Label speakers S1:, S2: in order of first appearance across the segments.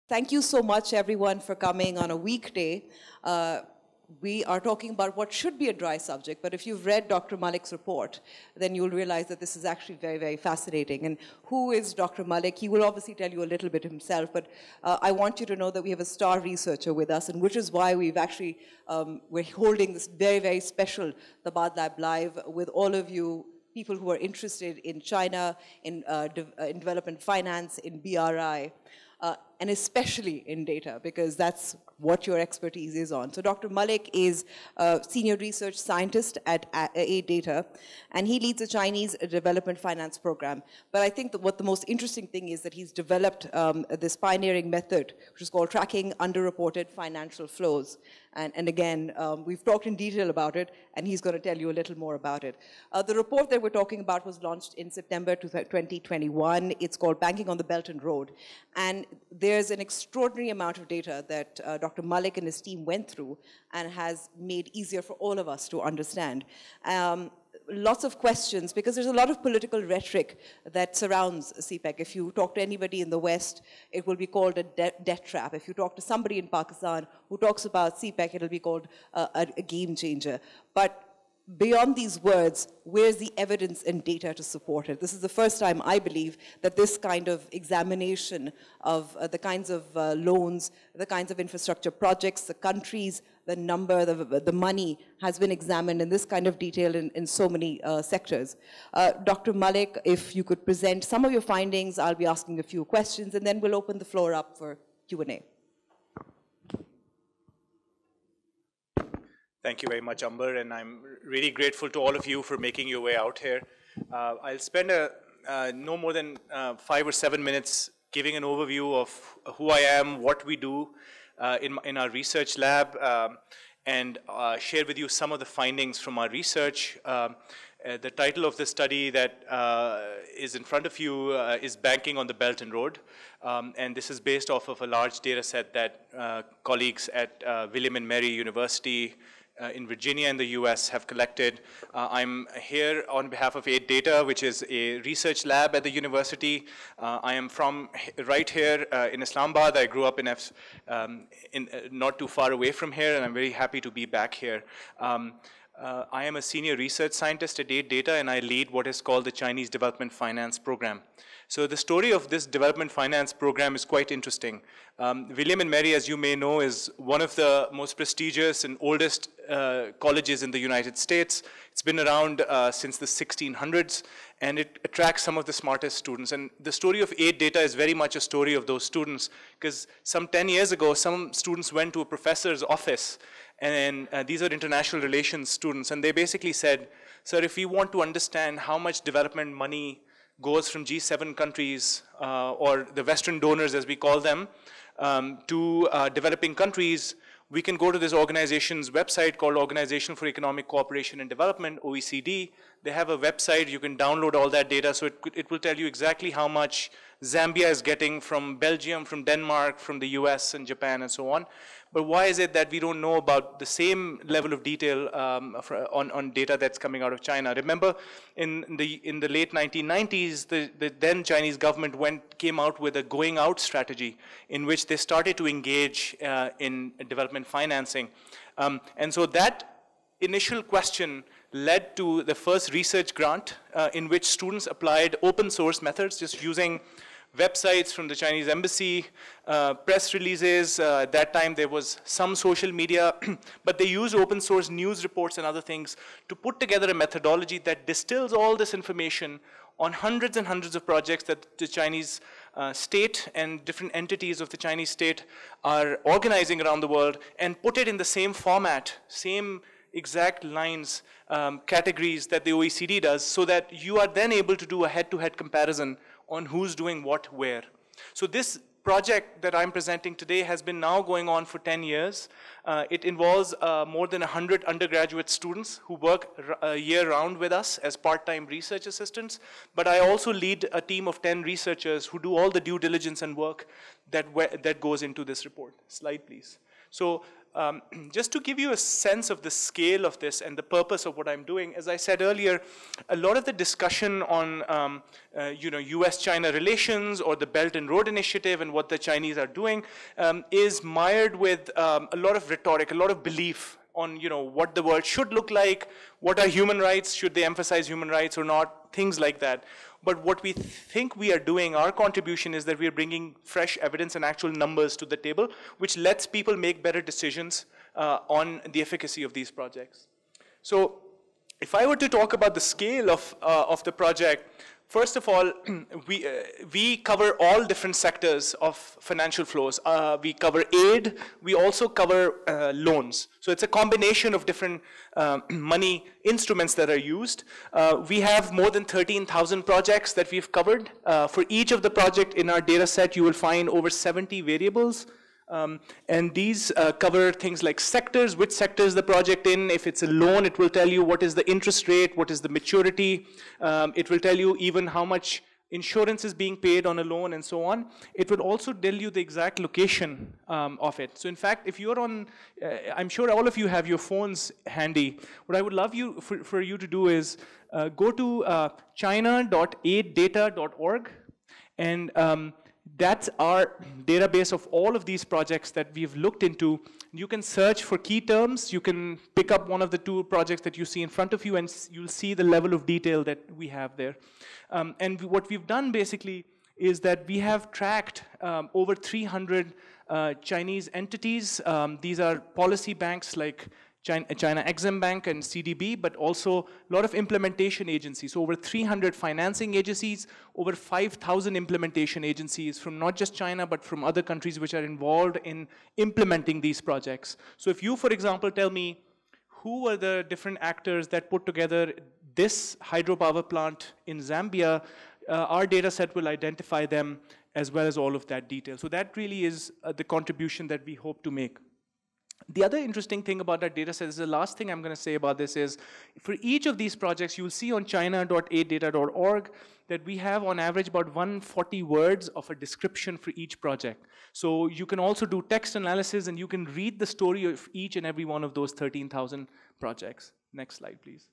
S1: Thank you so much, everyone, for coming on a weekday. We are talking about what should be a dry subject, but if you've read Dr. Malik's report, then you'll realize that this is actually very, very fascinating. And who is Dr. Malik? He will obviously tell you a little bit himself, but I want you to know that we have a star researcher with us, and which is why we've actually, we're holding this very, very special Tabadlab Live with all of you people who are interested in China, in development finance, in BRI. And especially in data, because that's what your expertise is on. So Dr. Malik is a senior research scientist at AidData, and he leads a Chinese development finance program. But I think that what the most interesting thing is that he's developed this pioneering method, which is called tracking underreported financial flows. And again, we've talked in detail about it, and he's going to tell you a little more about it. The report that we're talking about was launched in September 2021. It's called Banking on the Belt and Road. And there's an extraordinary amount of data that Dr. Malik and his team went through and has made easier for all of us to understand. Lots of questions, because there's a lot of political rhetoric that surrounds CPEC. If you talk to anybody in the West, it will be called a debt trap. If you talk to somebody in Pakistan who talks about CPEC, it'll be called a game changer. But beyond these words, where's the evidence and data to support it? This is the first time, I believe, that this kind of examination of the kinds of loans, the kinds of infrastructure projects, the countries, the number, the money has been examined in this kind of detail in so many sectors. Dr. Malik, if you could present some of your findings, I'll be asking a few questions, and then we'll open the floor up for Q&A.
S2: Thank you very much, Amber, and I'm really grateful to all of you for making your way out here. I'll spend no more than 5 or 7 minutes giving an overview of who I am, what we do in our research lab, and share with you some of the findings from our research. The title of the study that is in front of you is Banking on the Belt and Road, and this is based off of a large data set that colleagues at William and Mary University in Virginia in the US have collected. I'm here on behalf of AidData, which is a research lab at the university. I am from right here in Islamabad. I grew up not too far away from here, and I'm very happy to be back here. I am a senior research scientist at AidData, and I lead what is called the Chinese Development Finance Program. So the story of this development finance program is quite interesting. William and Mary, as you may know, is one of the most prestigious and oldest colleges in the United States. It's been around since the 1600s, and it attracts some of the smartest students. And the story of AidData is very much a story of those students, because some 10 years ago, some students went to a professor's office, and these are international relations students, and they basically said, sir, if we want to understand how much development money goes from G7 countries, or the Western donors as we call them, to developing countries, we can go to this organization's website called Organization for Economic Cooperation and Development, OECD. They have a website, you can download all that data, so it will tell you exactly how much Zambia is getting from Belgium, from Denmark, from the US and Japan and so on. But why is it that we don't know about the same level of detail on data that's coming out of China? Remember, in the late 1990s, the then Chinese government came out with a going out strategy in which they started to engage in development financing. And so that initial question led to the first research grant in which students applied open source methods, just using websites from the Chinese embassy, press releases. At that time, there was some social media, but they used open source news reports and other things to put together a methodology that distills all this information on hundreds and hundreds of projects that the Chinese state and different entities of the Chinese state are organizing around the world, and put it in the same format, same exact lines, categories that the OECD does, so that you are then able to do a head-to-head comparison on who's doing what where. So this project that I'm presenting today has been now going on for 10 years. It involves more than 100 undergraduate students who work year-round with us as part-time research assistants. But I also lead a team of 10 researchers who do all the due diligence and work that goes into this report. Slide, please. So just to give you a sense of the scale of this and the purpose of what I'm doing, as I said earlier, a lot of the discussion on US-China relations or the Belt and Road Initiative and what the Chinese are doing is mired with a lot of rhetoric, a lot of belief on what the world should look like, what are human rights, should they emphasize human rights or not, things like that. But what we think we are doing, our contribution is that we are bringing fresh evidence and actual numbers to the table, which lets people make better decisions on the efficacy of these projects. So if I were to talk about the scale of the project, first of all, we cover all different sectors of financial flows. We cover aid, we also cover loans. So it's a combination of different money instruments that are used. We have more than 13,000 projects that we've covered. For each of the project in our data set, you will find over 70 variables. And these cover things like sectors, which sector is the project in. If it's a loan, it will tell you what is the interest rate, what is the maturity. It will tell you even how much insurance is being paid on a loan and so on. It will also tell you the exact location of it. So in fact, if you're on, I'm sure all of you have your phones handy. What I would love for you to do is go to china.aiddata.org, and that's our database of all of these projects that we've looked into. You can search for key terms. You can pick up one of the two projects that you see in front of you, and you'll see the level of detail that we have there. And what we've done basically is that we have tracked over 300 Chinese entities. These are policy banks like China Exim Bank and CDB, but also a lot of implementation agencies. So over 300 financing agencies, over 5,000 implementation agencies from not just China, but from other countries which are involved in implementing these projects. So if you, for example, tell me who are the different actors that put together this hydropower plant in Zambia, our data set will identify them as well as all of that detail. So that really is the contribution that we hope to make. The other interesting thing about that data set is the last thing I'm going to say about this is, for each of these projects, you'll see on china.aiddata.org that we have on average about 140 words of a description for each project. So you can also do text analysis and you can read the story of each and every one of those 13,000 projects. Next slide, please.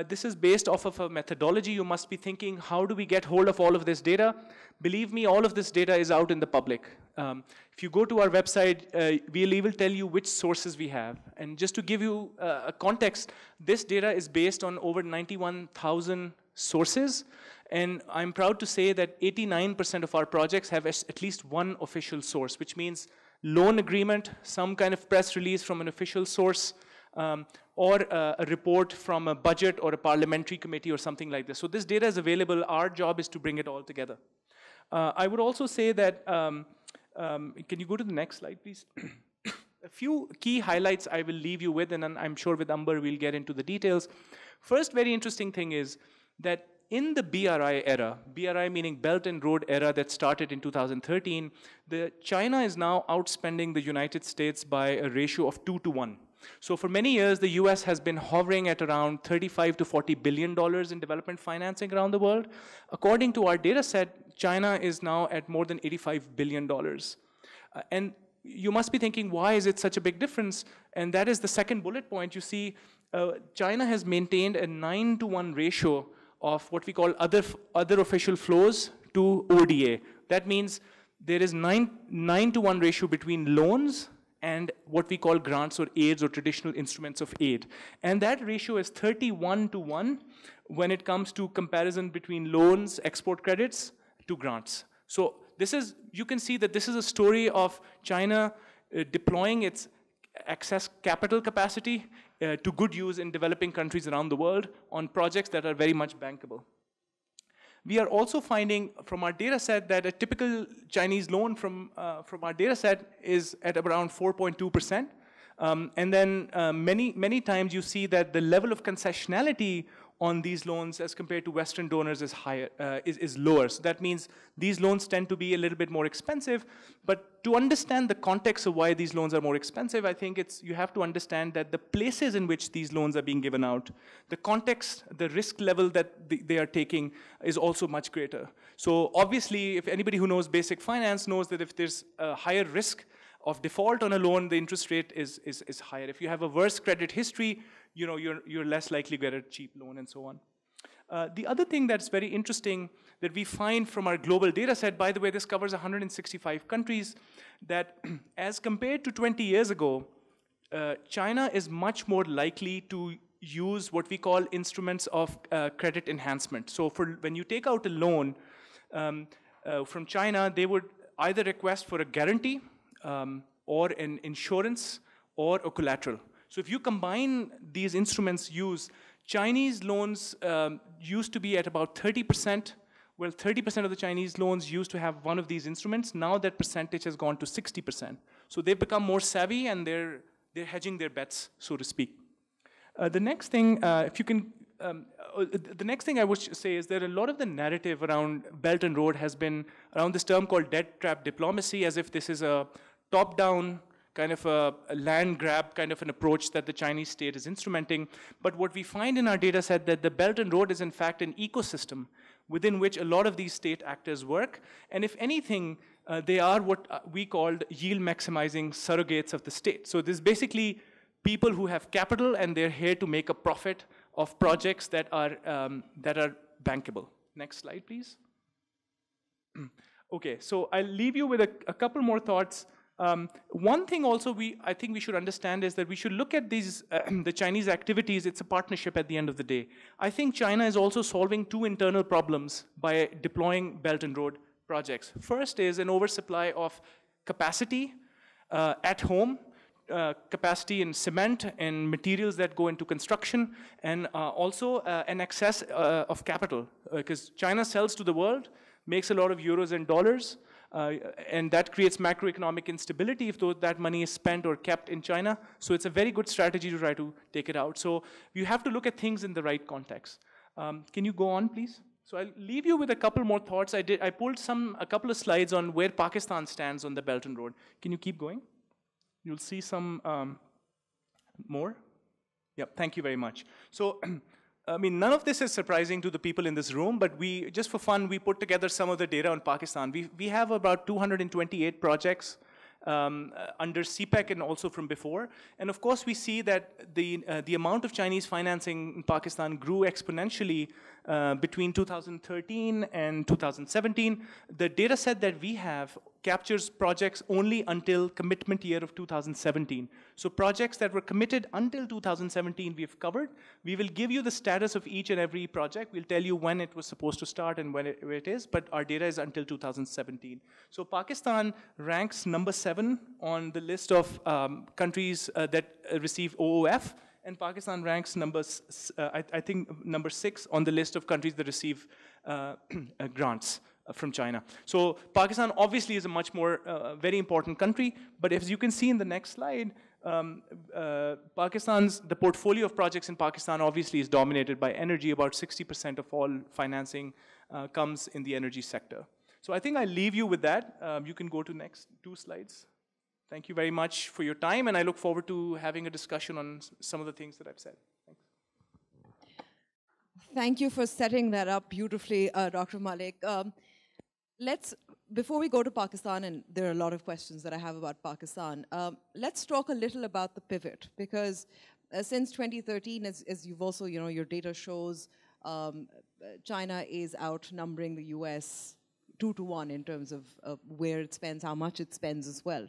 S2: This is based off of a methodology. You must be thinking, how do we get hold of all of this data? Believe me, all of this data is out in the public. If you go to our website, we will tell you which sources we have. And just to give you a context, this data is based on over 91,000 sources. And I'm proud to say that 89% of our projects have at least one official source, which means loan agreement, some kind of press release from an official source, or a report from a budget or a parliamentary committee or something like this. So this data is available. Our job is to bring it all together. I would also say that, can you go to the next slide, please? A few key highlights I will leave you with, and then I'm sure with Amber we'll get into the details. First very interesting thing is that in the BRI era, BRI meaning Belt and Road era that started in 2013, China is now outspending the United States by a ratio of 2 to 1. So for many years, the US has been hovering at around $35 to $40 billion in development financing around the world. According to our data set, China is now at more than $85 billion. And you must be thinking, why is it such a big difference? And that is the second bullet point. You see, China has maintained a 9 to 1 ratio of what we call other official flows to ODA. That means there is 9 to 1 ratio between loans and what we call grants or aids or traditional instruments of aid. And that ratio is 31 to 1 when it comes to comparison between loans, export credits to grants. So this is, you can see that this is a story of China deploying its excess capital capacity to good use in developing countries around the world on projects that are very much bankable. We are also finding from our data set that a typical Chinese loan from our data set is at around 4.2%. And then many times you see that the level of concessionality on these loans as compared to Western donors is higher, is lower. So that means these loans tend to be a little bit more expensive. But to understand the context of why these loans are more expensive, I think you have to understand that the places in which these loans are being given out, the context, the risk level that they are taking is also much greater. So obviously, if anybody who knows basic finance knows that if there's a higher risk, of default on a loan, the interest rate is higher. If you have a worse credit history, you're less likely to get a cheap loan and so on. The other thing that's very interesting that we find from our global data set, by the way, this covers 165 countries, that as compared to 20 years ago, China is much more likely to use what we call instruments of credit enhancement. So when you take out a loan from China, they would either request for a guarantee or an insurance or a collateral. So if you combine these instruments used, Chinese loans used to be at about 30%. Well, 30% of the Chinese loans used to have one of these instruments. Now that percentage has gone to 60%. So they've become more savvy and they're hedging their bets, so to speak. The next thing, if you can, the next thing I would say is that a lot of the narrative around Belt and Road has been around this term called debt trap diplomacy, as if this is a top-down kind of a land grab kind of an approach that the Chinese state is instrumenting. But what we find in our data set that the Belt and Road is in fact an ecosystem within which a lot of these state actors work. And if anything, they are what we called yield maximizing surrogates of the state. So this is basically people who have capital and they're here to make a profit of projects that are bankable. Next slide, please. Okay, so I'll leave you with a couple more thoughts. One thing also I think we should understand is that we should look at these, the Chinese activities, it's a partnership at the end of the day. I think China is also solving two internal problems by deploying Belt and Road projects. First is an oversupply of capacity at home, capacity in cement and materials that go into construction, and also an excess of capital, because China sells to the world, makes a lot of euros and dollars, and that creates macroeconomic instability if that money is spent or kept in China. So it's a very good strategy to try to take it out. So you have to look at things in the right context. Can you go on, please? So I'll leave you with a couple more thoughts. I pulled a couple of slides on where Pakistan stands on the Belt and Road. Can you keep going? You'll see some more. Yep, thank you very much. So, I mean, none of this is surprising to the people in this room, but just for fun, we put together some of the data on Pakistan. We have about 228 projects under CPEC and also from before. And of course, we see that the amount of Chinese financing in Pakistan grew exponentially between 2013 and 2017. The data set that we have captures projects only until commitment year of 2017. So projects that were committed until 2017 we've covered. We will give you the status of each and every project. We'll tell you when it was supposed to start and where it is, but our data is until 2017. So Pakistan ranks number 7 on the list of countries that receive OOF, and Pakistan ranks I think number 6 on the list of countries that receive grants from China. So Pakistan obviously is a much more very important country, but as you can see in the next slide, the portfolio of projects in Pakistan obviously is dominated by energy. About 60% of all financing comes in the energy sector. So I think I'll leave you with that. You can go to next 2 slides. Thank you very much for your time, and I look forward to having a discussion on some of the things that I've said. Thanks.
S1: Thank you for setting that up beautifully, Dr. Malik. Before we go to Pakistan, and there are a lot of questions that I have about Pakistan, let's talk a little about the pivot, because since 2013, as you've also, your data shows, China is outnumbering the US 2-to-1 in terms of where it spends, how much it spends as well.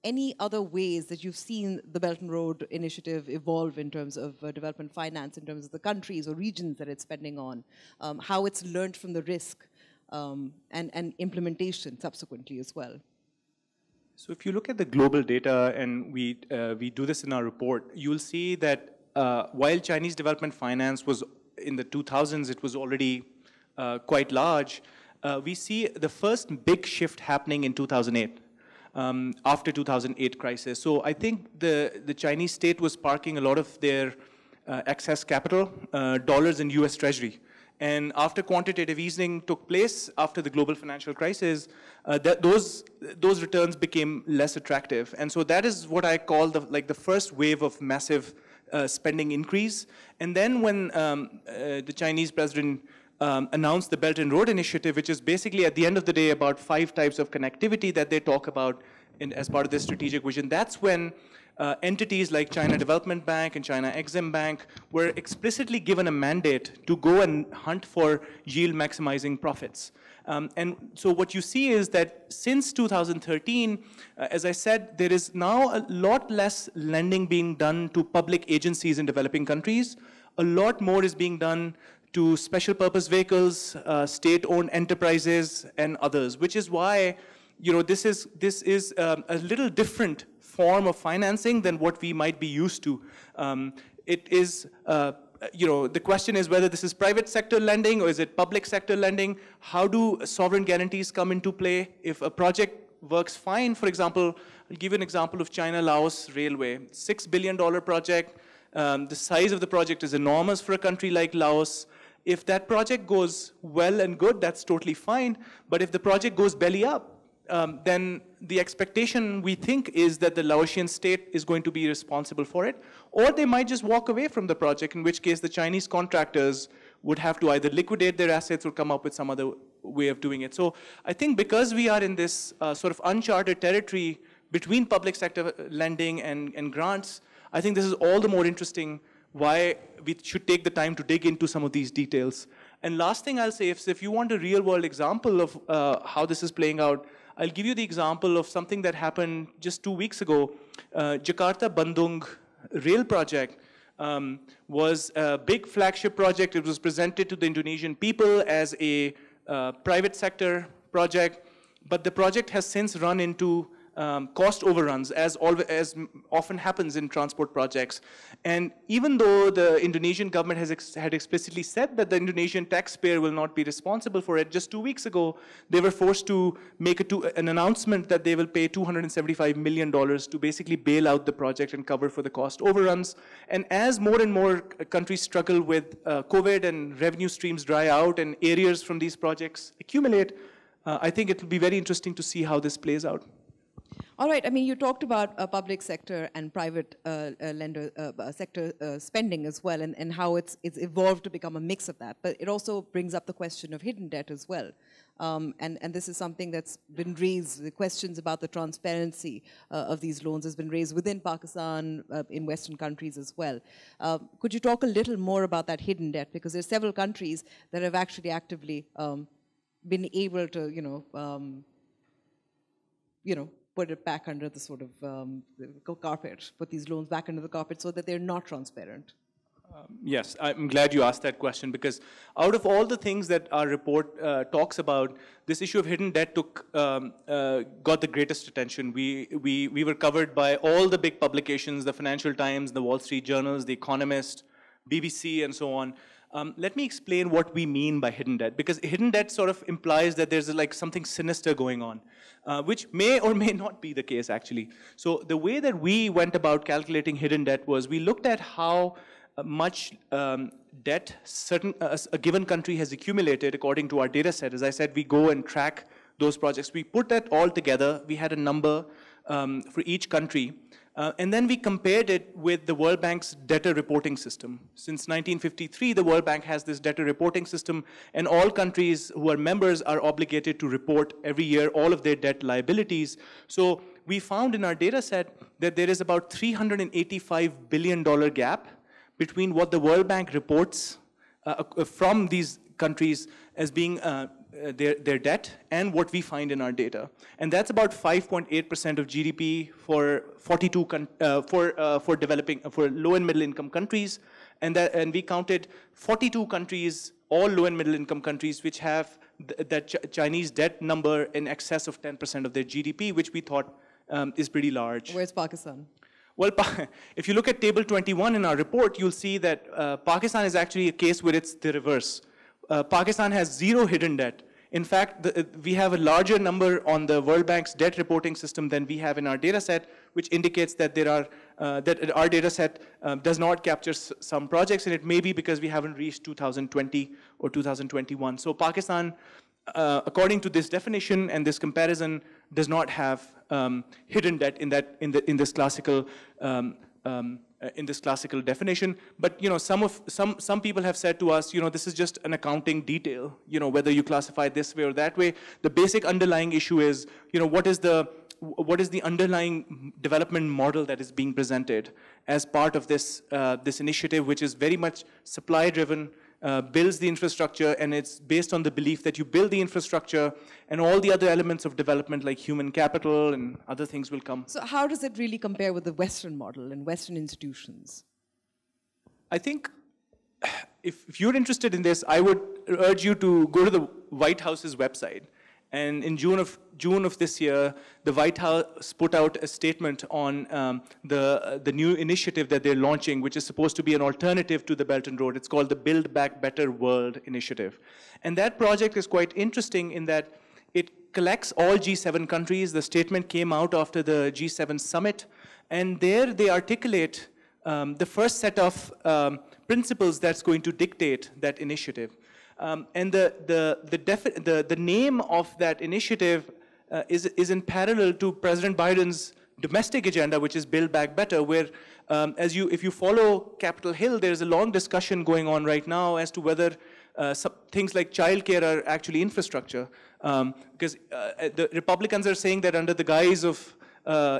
S1: Any other ways that you've seen the Belt and Road Initiative evolve in terms of development finance, in terms of the countries or regions that it's spending on, how it's learned from the risk, and implementation subsequently as well?
S2: So if you look at the global data, and we do this in our report, you'll see that while Chinese development finance was in the 2000s, it was already quite large, we see the first big shift happening in 2008. After 2008 crisis. So I think the Chinese state was parking a lot of their excess capital, dollars in US Treasury. And after quantitative easing took place, after the global financial crisis, those returns became less attractive. And so that is what I call the first wave of massive spending increase. And then when the Chinese president announced the Belt and Road Initiative, which is basically at the end of the day about 5 types of connectivity that they talk about as part of this strategic vision, that's when entities like China Development Bank and China Exim Bank were explicitly given a mandate to go and hunt for yield maximizing profits. And so what you see is that since 2013, as I said, there is now a lot less lending being done to public agencies in developing countries. A lot more is being done to special purpose vehicles, state-owned enterprises, and others, which is why this is a little different form of financing than what we might be used to. It is, the question is whether this is private sector lending or is it public sector lending? How do sovereign guarantees come into play? If a project works fine, for example, I'll give you an example of China-Laos Railway, $6 billion project. The size of the project is enormous for a country like Laos. If that project goes well and good, that's totally fine. But if the project goes belly up, then the expectation, we think, is that the Laotian state is going to be responsible for it. Or they might just walk away from the project, in which case the Chinese contractors would have to either liquidate their assets or come up with some other way of doing it. So I think because we are in this sort of uncharted territory between public sector lending and grants, I think this is all the more interesting why we should take the time to dig into some of these details. And last thing I'll say, if you want a real-world example of how this is playing out, I'll give you the example of something that happened just 2 weeks ago. Jakarta-Bandung rail project was a big flagship project. It was presented to the Indonesian people as a private sector project, but the project has since run into cost overruns, as often happens in transport projects. And even though the Indonesian government had explicitly said that the Indonesian taxpayer will not be responsible for it, just 2 weeks ago, they were forced to make an announcement that they will pay $275 million to basically bail out the project and cover for the cost overruns. And as more and more countries struggle with COVID and revenue streams dry out and arrears from these projects accumulate, I think it will be very interesting to see how this plays out.
S1: All right. I mean, you talked about public sector and private sector spending as well, and how it's evolved to become a mix of that. But it also brings up the question of hidden debt as well. And this is something that's been raised. The questions about the transparency of these loans has been raised within Pakistan, in Western countries as well. Could you talk a little more about that hidden debt? Because there's several countries that have actually actively been able to, put it back under the sort of carpet, put these loans back under the carpet so that they're not transparent.
S2: Yes, I'm glad you asked that question, because out of all the things that our report talks about, this issue of hidden debt got the greatest attention. We were covered by all the big publications, the Financial Times, the Wall Street Journals, the Economist, BBC, and so on. Let me explain what we mean by hidden debt, because hidden debt sort of implies that there's like something sinister going on, which may or may not be the case actually. So the way that we went about calculating hidden debt was we looked at how much debt a given country has accumulated according to our data set. As I said, we go and track those projects. We put that all together. We had a number for each country. And then we compared it with the World Bank's debtor reporting system. Since 1953, the World Bank has this debtor reporting system, and all countries who are members are obligated to report every year all of their debt liabilities. So we found in our data set that there is about $385 billion gap between what the World Bank reports from these countries as being their debt and what we find in our data. And that's about 5.8% of GDP for for low and middle income countries. And we counted 42 countries, all low and middle income countries, which have that Chinese debt number in excess of 10% of their GDP, which we thought is pretty large.
S1: Where's Pakistan?
S2: Well, if you look at table 21 in our report, you'll see that Pakistan is actually a case where it's the reverse. Pakistan has zero hidden debt. In fact, we have a larger number on the World Bank's debt reporting system than we have in our data set, which indicates that that our data set does not capture some projects, and it may be because we haven't reached 2020 or 2021. So Pakistan, according to this definition and this comparison, does not have hidden debt in this classical definition. But some people have said to us, this is just an accounting detail, whether you classify it this way or that way. The basic underlying issue is, what is the what is the underlying development model that is being presented as part of this, this initiative, which is very much supply-driven, builds the infrastructure, and it's based on the belief that you build the infrastructure and all the other elements of development like human capital and other things will come.
S1: So how does it really compare with the Western model and Western institutions?
S2: I think if you're interested in this, I would urge you to go to the White House's website. And in June of this year, the White House put out a statement on the new initiative that they're launching, which is supposed to be an alternative to the Belt and Road. It's called the Build Back Better World Initiative. And that project is quite interesting in that it collects all G7 countries. The statement came out after the G7 summit. And there they articulate the first set of principles that's going to dictate that initiative. And the name of that initiative is in parallel to President Biden's domestic agenda, which is Build Back Better, where if you follow Capitol Hill, there's a long discussion going on right now as to whether some things like childcare are actually infrastructure. Because the Republicans are saying that under the guise of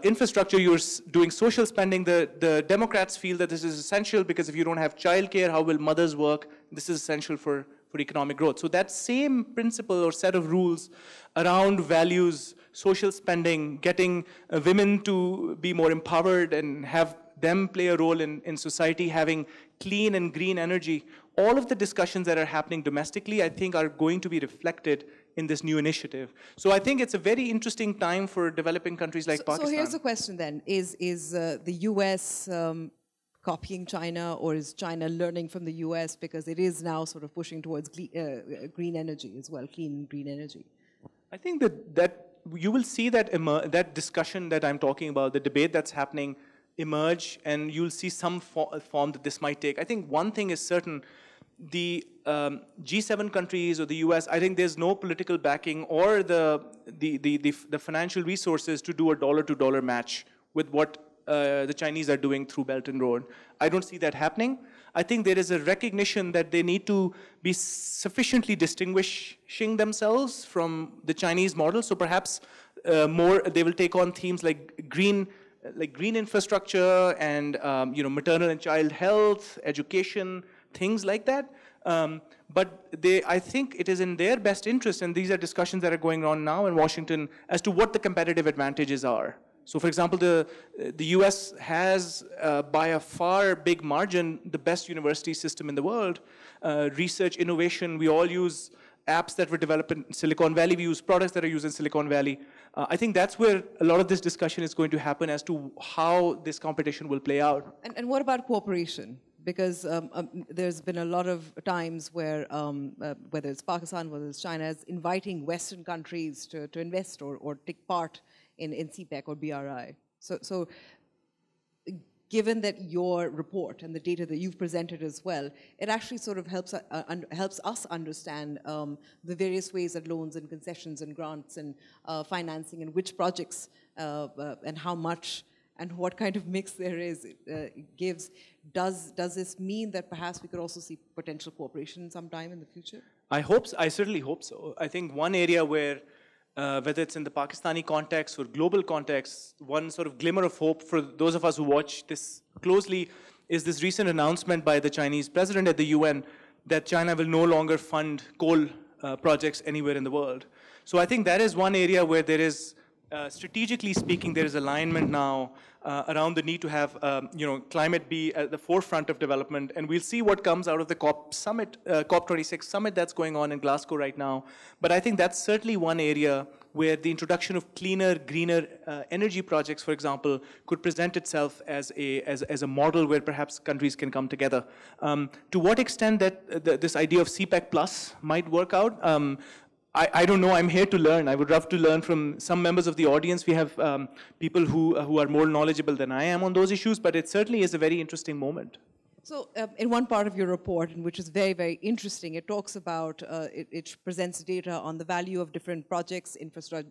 S2: infrastructure, you're doing social spending. The Democrats feel that this is essential because if you don't have childcare, how will mothers work? This is essential for economic growth. So that same principle or set of rules around values, social spending, getting women to be more empowered and have them play a role in society, having clean and green energy, all of the discussions that are happening domestically, I think, are going to be reflected in this new initiative. So I think it's a very interesting time for developing countries like Pakistan.
S1: So here's the question then. Is the US copying China, or is China learning from the US because it is now sort of pushing towards green energy as well, clean green energy?
S2: I think that you will see that discussion that I'm talking about, the debate that's happening, emerge, and you'll see some form that this might take. I think one thing is certain, the G7 countries or the US, I think there's no political backing or the financial resources to do a dollar-to-dollar match with what the Chinese are doing through Belt and Road. I don't see that happening. I think there is a recognition that they need to be sufficiently distinguishing themselves from the Chinese model. So perhaps they will take on themes like green infrastructure and maternal and child health, education, things like that. But I think it is in their best interest, and these are discussions that are going on now in Washington, as to what the competitive advantages are. So for example, the US has, by a far big margin, the best university system in the world. Research, innovation, we all use apps that were developed in Silicon Valley. We use products that are used in Silicon Valley. I think that's where a lot of this discussion is going to happen as to how this competition will play out.
S1: And what about cooperation? Because there's been a lot of times where, whether it's Pakistan, whether it's China, is inviting Western countries to invest or take part in CPEC or BRI. So given that your report and the data that you've presented as well, it actually sort of helps us understand the various ways that loans and concessions and grants and financing and which projects and how much and what kind of mix there is gives. Does this mean that perhaps we could also see potential cooperation sometime in the future? I certainly hope so. I think one area where whether it's in the Pakistani context or global context, one sort of glimmer of hope for those of us who watch this closely is this recent announcement by the Chinese president at the UN that China will no longer fund coal projects anywhere in the world. So I think that is one area where there is, strategically speaking, there is alignment now around the need to have climate be at the forefront of development, and we'll see what comes out of the COP26 summit that's going on in Glasgow right now. But I think that's certainly one area where the introduction of cleaner, greener energy projects, for example, could present itself as a model where perhaps countries can come together. To what extent that this idea of CPEC Plus might work out, I don't know. I'm here to learn. I would love to learn from some members of the audience. We have people who are more knowledgeable than I am on those issues, but it certainly is a very interesting moment. So in one part of your report, which is very, very interesting, it talks about, it presents data on the value of different projects, infrastructure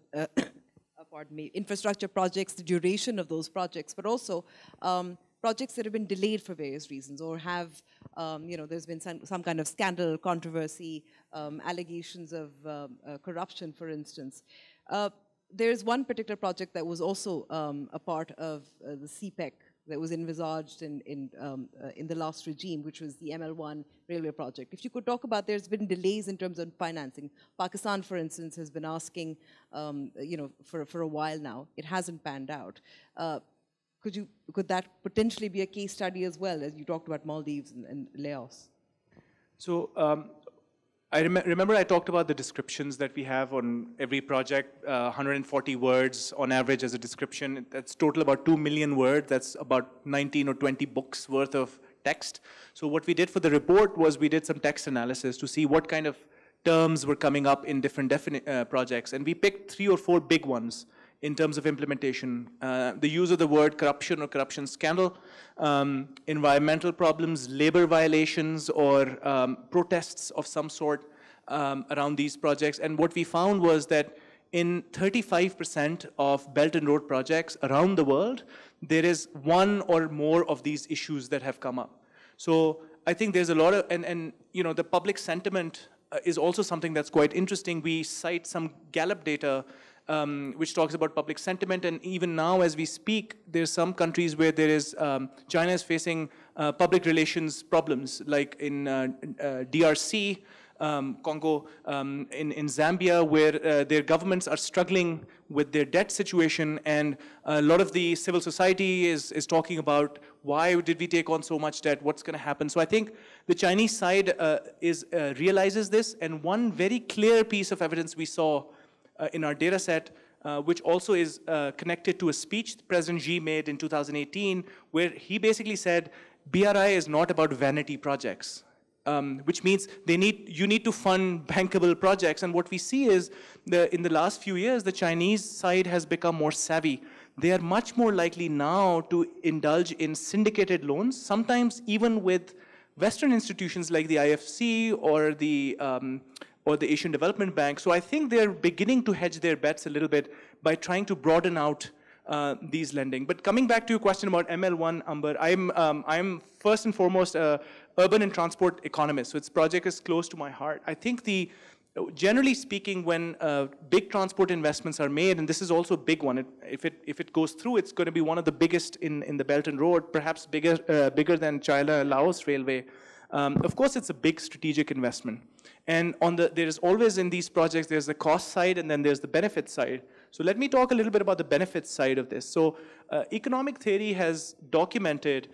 S1: projects, the duration of those projects, but also projects that have been delayed for various reasons or have, there's been some kind of scandal, controversy, allegations of corruption, for instance. there's one particular project that was also a part of the CPEC that was envisaged in the last regime, which was the ML1 railway project. If you could talk about, there's been delays in terms of financing. Pakistan, for instance, has been asking, for a while now. It hasn't panned out. Could that potentially be a case study as well, as you talked about Maldives and Laos?
S2: So I remember I talked about the descriptions that we have on every project, 140 words on average as a description. That's total about 2 million words. That's about 19 or 20 books worth of text. So what we did for the report was we did some text analysis to see what kind of terms were coming up in different projects. And we picked 3 or 4 big ones in terms of implementation. The use of the word corruption or corruption scandal, environmental problems, labor violations, or protests of some sort around these projects. And what we found was that in 35% of Belt and Road projects around the world, there is one or more of these issues that have come up. So I think there's a lot of, and the public sentiment is also something that's quite interesting. We cite some Gallup data which talks about public sentiment, and even now as we speak, there's some countries where there is, China is facing public relations problems, like in DRC, Congo, in Zambia, where their governments are struggling with their debt situation, and a lot of the civil society is talking about why did we take on so much debt, what's going to happen. So I think the Chinese side realizes this, and one very clear piece of evidence we saw in our data set, which also is connected to a speech President Xi made in 2018, where he basically said, BRI is not about vanity projects, which means you need to fund bankable projects. And what we see is, in the last few years, the Chinese side has become more savvy. They are much more likely now to indulge in syndicated loans, sometimes even with Western institutions like the IFC or the Asian Development Bank. So I think they're beginning to hedge their bets a little bit by trying to broaden out these lending. But coming back to your question about ML1, Amber, I'm first and foremost an urban and transport economist, so its project is close to my heart. I think generally speaking, when big transport investments are made, and this is also a big one, if it goes through, it's going to be one of the biggest in the Belt and Road, perhaps bigger than China-Laos Railway. Of course, it's a big strategic investment. And there is always in these projects, there's the cost side and then there's the benefit side. So let me talk a little bit about the benefit side of this. So economic theory has documented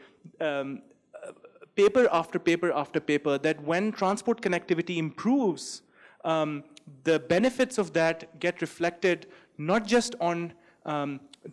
S2: paper after paper after paper that when transport connectivity improves, the benefits of that get reflected not just on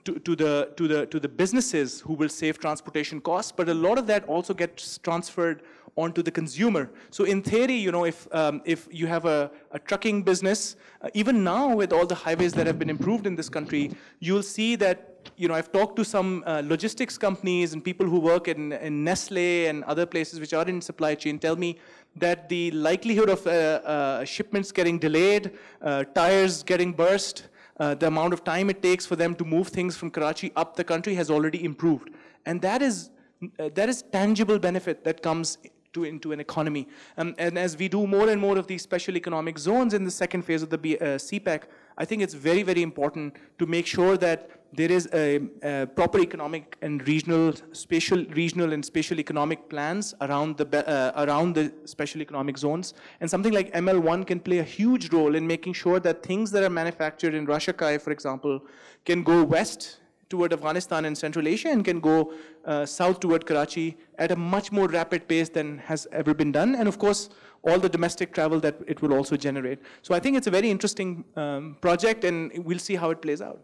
S2: to the businesses who will save transportation costs, but a lot of that also gets transferred onto the consumer. So in theory, if you have a trucking business, even now with all the highways that have been improved in this country, you'll see that, I've talked to some logistics companies and people who work in Nestle and other places which are in supply chain tell me that the likelihood of shipments getting delayed, tires getting burst, the amount of time it takes for them to move things from Karachi up the country has already improved. And that is tangible benefit that comes into an economy. And as we do more and more of these special economic zones in the second phase of the CPEC, I think it's very, very important to make sure that there is a proper economic and regional and spatial economic plans around the special economic zones. And something like ML1 can play a huge role in making sure that things that are manufactured in Rashakai, for example, can go west toward Afghanistan and Central Asia and can go south toward Karachi at a much more rapid pace than has ever been done. And of course, all the domestic travel that it will also generate. So I think it's a very interesting project, and we'll see how it plays out.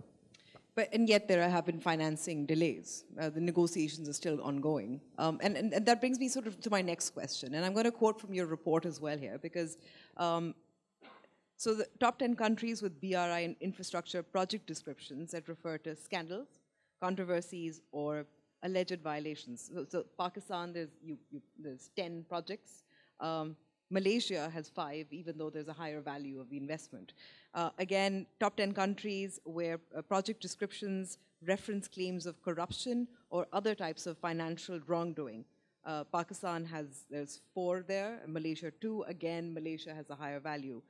S1: And yet there have been financing delays. The negotiations are still ongoing. And that brings me sort of to my next question. And I'm going to quote from your report as well here, because so the top 10 countries with BRI and infrastructure project descriptions that refer to scandals, controversies, or alleged violations. So Pakistan, there's 10 projects. Malaysia has 5, even though there's a higher value of the investment. Again, top 10 countries where project descriptions reference claims of corruption or other types of financial wrongdoing. Pakistan there's 4 there, and Malaysia 2. Again, Malaysia has a higher value.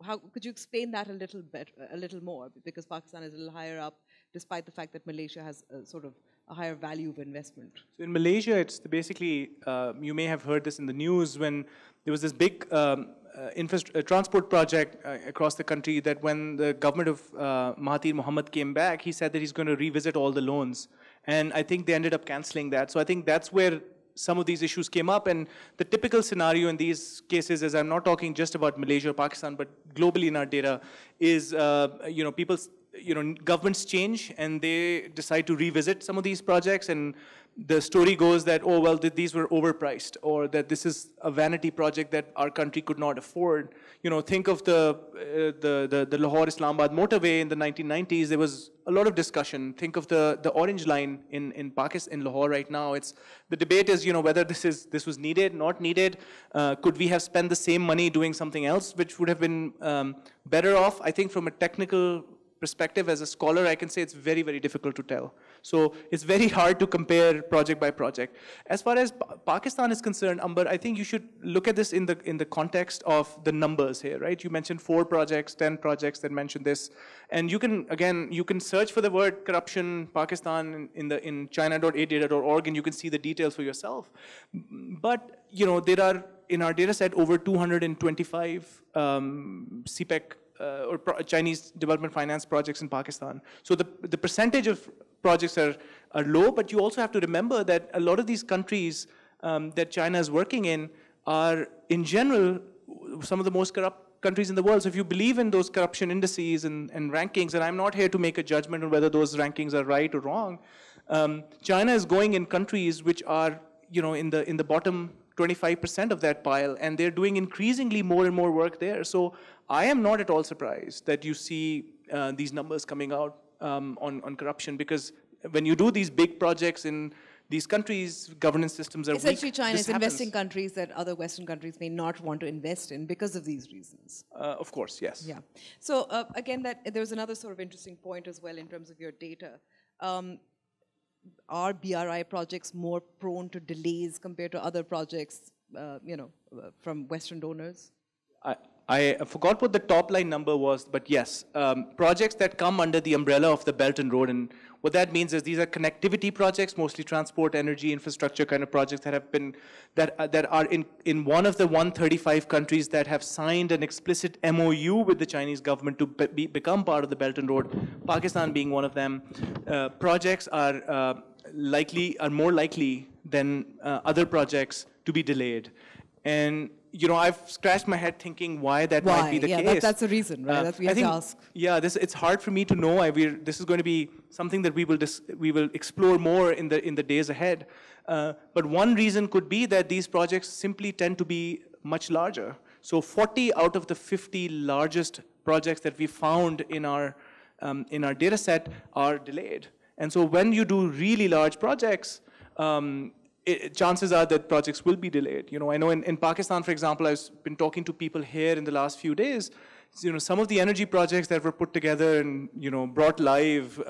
S1: how could you explain that a little bit, a little more? Because Pakistan is a little higher up, despite the fact that Malaysia has a sort of a higher value of investment.
S2: So in Malaysia, it's basically, you may have heard this in the news when there was this big transport project across the country that when the government of Mahathir Mohamad came back, he said that he's going to revisit all the loans. And I think they ended up canceling that. So I think that's where some of these issues came up. And the typical scenario in these cases is, I'm not talking just about Malaysia or Pakistan, but globally in our data, is governments change and they decide to revisit some of these projects, and the story goes that, oh, well, these were overpriced, or that this is a vanity project that our country could not afford. Think of the Lahore-Islamabad motorway in the 1990s. There was a lot of discussion. Think of the Orange Line in Pakistan, in Lahore right now. The debate is, whether this was needed, not needed. Could we have spent the same money doing something else, which would have been better off? I think from a technical perspective, as a scholar, I can say it's very, very difficult to tell. So it's very hard to compare project by project. As far as Pakistan is concerned, Amber, I think you should look at this in the context of the numbers here, right? You mentioned 4 projects, 10 projects that mentioned this. And you can search for the word corruption, Pakistan, in china.aiddata.org, and you can see the details for yourself. But, there are, in our data set, over 225 CPEC or Chinese development finance projects in Pakistan. So the percentage of projects are low, but you also have to remember that a lot of these countries that China is working in are, in general, some of the most corrupt countries in the world. So if you believe in those corruption indices and rankings, and I'm not here to make a judgment on whether those rankings are right or wrong, China is going in countries which are, in the bottom 25% of that pile, and they're doing increasingly more and more work there. So I am not at all surprised that you see these numbers coming out on corruption, because when you do these big projects in these countries, governance systems are
S1: essentially
S2: weak.
S1: China is investing countries that other Western countries may not want to invest in because of these reasons.
S2: Of course, yes.
S1: Yeah. So again, there's another sort of interesting point as well in terms of your data. Are BRI projects more prone to delays compared to other projects, from Western donors?
S2: I forgot what the top line number was, but yes, projects that come under the umbrella of the Belt and Road, and what that means is these are connectivity projects, mostly transport, energy, infrastructure kind of projects that have been, that are in one of the 135 countries that have signed an explicit MOU with the Chinese government to become part of the Belt and Road, Pakistan being one of them. Projects are more likely than other projects to be delayed. And I've scratched my head thinking why that might be the case.
S1: Yeah, that's the reason, right? That we have to ask.
S2: Yeah, it's hard for me to know. This is going to be something that we will explore more in the days ahead. But one reason could be that these projects simply tend to be much larger. So 40 out of the 50 largest projects that we found in our data set are delayed. And so when you do really large projects, chances are that projects will be delayed. I know in Pakistan, for example, I've been talking to people here in the last few days. Some of the energy projects that were put together and brought live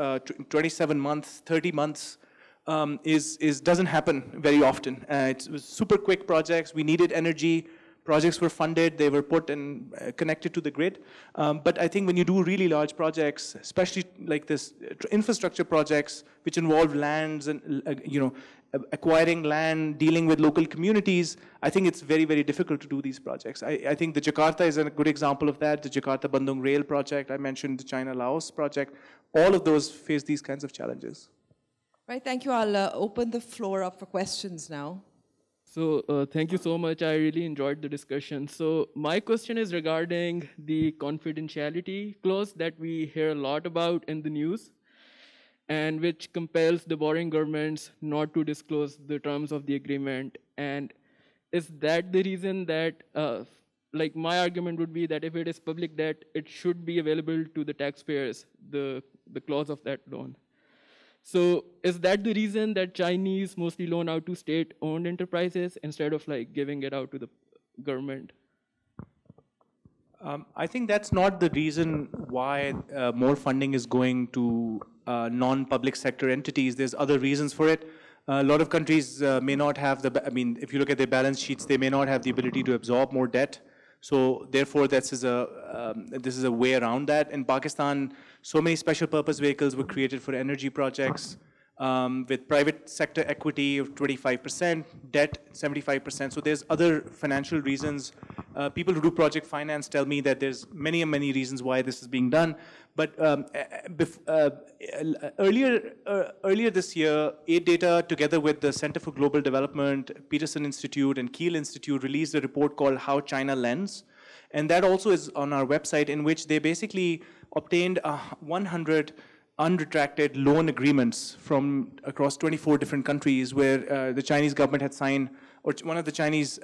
S2: 27 months, 30 months, doesn't happen very often. It was super quick projects. We needed energy. Projects were funded, they were put and connected to the grid. But I think when you do really large projects, especially like this infrastructure projects, which involve lands and acquiring land, dealing with local communities, I think it's very, very difficult to do these projects. I think the Jakarta is a good example of that. The Jakarta-Bandung Rail project, I mentioned the China-Laos project. All of those face these kinds of challenges.
S1: Right, thank you. I'll open the floor up for questions now.
S3: So thank you so much. I really enjoyed the discussion. So my question is regarding the confidentiality clause that we hear a lot about in the news, and which compels the borrowing governments not to disclose the terms of the agreement. And is that the reason that, like my argument would be that if it is public debt, it should be available to the taxpayers, the clause of that loan. So is that the reason that Chinese mostly loan out to state-owned enterprises instead of like giving it out to the government?
S2: I think that's not the reason why more funding is going to non-public sector entities. There's other reasons for it. A lot of countries may not have if you look at their balance sheets, they may not have the ability to absorb more debt. So therefore, this is a way around that. In Pakistan, so many special purpose vehicles were created for energy projects with private sector equity of 25%, debt 75%. So there's other financial reasons. People who do project finance tell me that there's many reasons why this is being done. But earlier this year, AidData, together with the Center for Global Development, Peterson Institute, and Kiel Institute, released a report called How China Lends. And that also is on our website, in which they basically obtained 100 unretracted loan agreements from across 24 different countries, where the Chinese government had signed, or one of the Chinese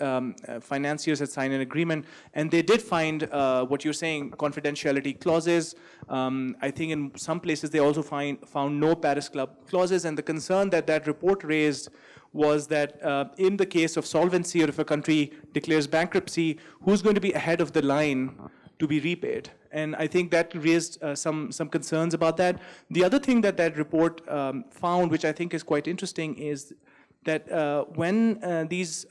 S2: financiers had signed an agreement, and they did find what you're saying, confidentiality clauses. I think in some places they also found no Paris Club clauses, and the concern that that report raised was that in the case of solvency, or if a country declares bankruptcy, who's going to be ahead of the line to be repaid? And I think that raised some concerns about that. The other thing that that report found, which I think is quite interesting, is that when these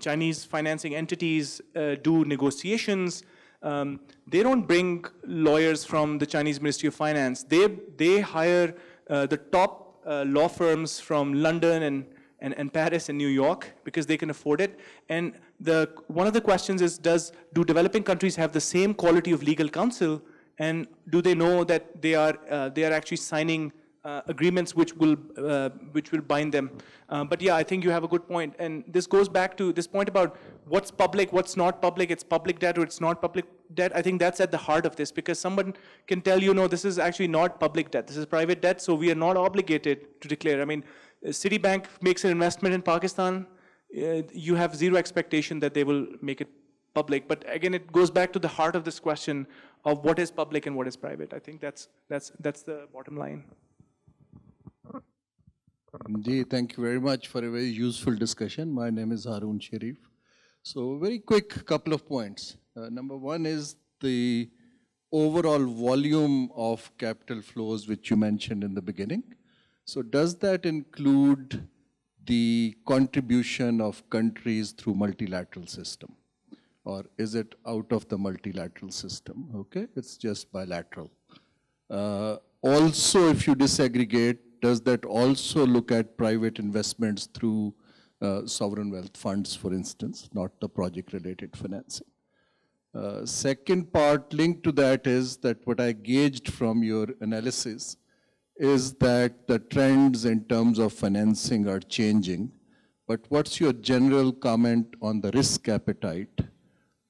S2: Chinese financing entities do negotiations, they don't bring lawyers from the Chinese Ministry of Finance. They hire the top law firms from London and Paris and New York, because they can afford it. And one of the questions is, do developing countries have the same quality of legal counsel, and do they know that they are actually signing agreements which will bind them? But yeah, I think you have a good point, and this goes back to this point about what's public, what's not public. It's public debt or it's not public debt. I think that's at the heart of this, because someone can tell you, no, this is actually not public debt, this is private debt, so we are not obligated to declare. I mean, Citibank makes an investment in Pakistan, you have zero expectation that they will make it public. But again, it goes back to the heart of this question of what is public and what is private. I think that's the bottom line.
S4: Ji, thank you very much for a very useful discussion. My name is Harun Sharif. So very quick couple of points. Number one is the overall volume of capital flows which you mentioned in the beginning. So does that include the contribution of countries through multilateral system? Or is it out of the multilateral system? Okay, it's just bilateral. Also, if you disaggregate, does that also look at private investments through sovereign wealth funds, for instance, not the project-related financing? Second part linked to that is that what I gauged from your analysis is that the trends in terms of financing are changing. But what's your general comment on the risk appetite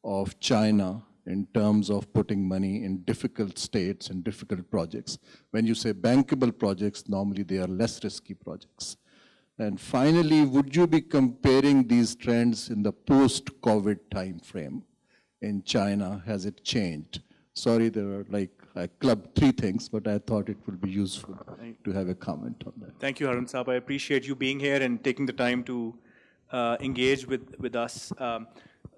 S4: of China in terms of putting money in difficult states and difficult projects? When you say bankable projects, normally they are less risky projects. And finally, would you be comparing these trends in the post-COVID time frame in China? Has it changed? Sorry, there are I clubbed three things, but I thought it would be useful to have a comment on that.
S2: Thank you, Harun Saab. I appreciate you being here and taking the time to engage with us.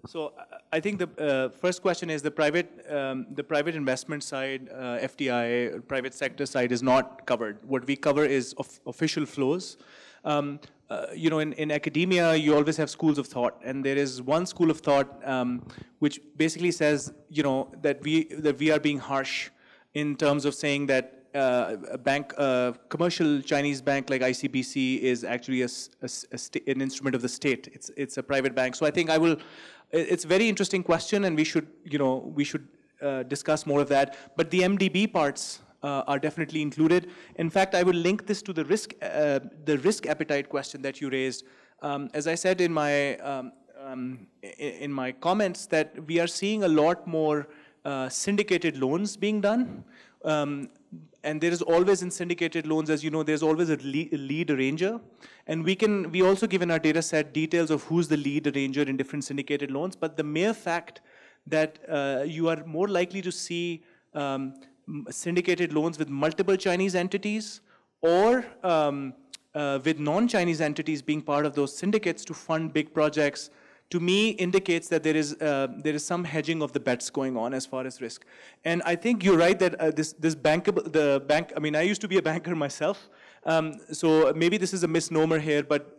S2: So I think the first question is the private investment side, FDI, private sector side is not covered. What we cover is official flows. You know, in academia, you always have schools of thought, and there is one school of thought which basically says, you know, that we are being harsh in terms of saying that a commercial Chinese bank like ICBC is actually an instrument of the state. It's a private bank. So I think it's a very interesting question, and we should discuss more of that. But the MDB parts are definitely included. In fact, I will link this to the risk appetite question that you raised. As I said in my comments, that we are seeing a lot more syndicated loans being done. And there is always in syndicated loans, as you know, there's always a lead arranger. And we also give in our data set details of who's the lead arranger in different syndicated loans. But the mere fact that you are more likely to see syndicated loans with multiple Chinese entities or with non-Chinese entities being part of those syndicates to fund big projects, to me indicates that there is some hedging of the bets going on as far as risk. And I think you're right that I mean, I used to be a banker myself, so maybe this is a misnomer here, but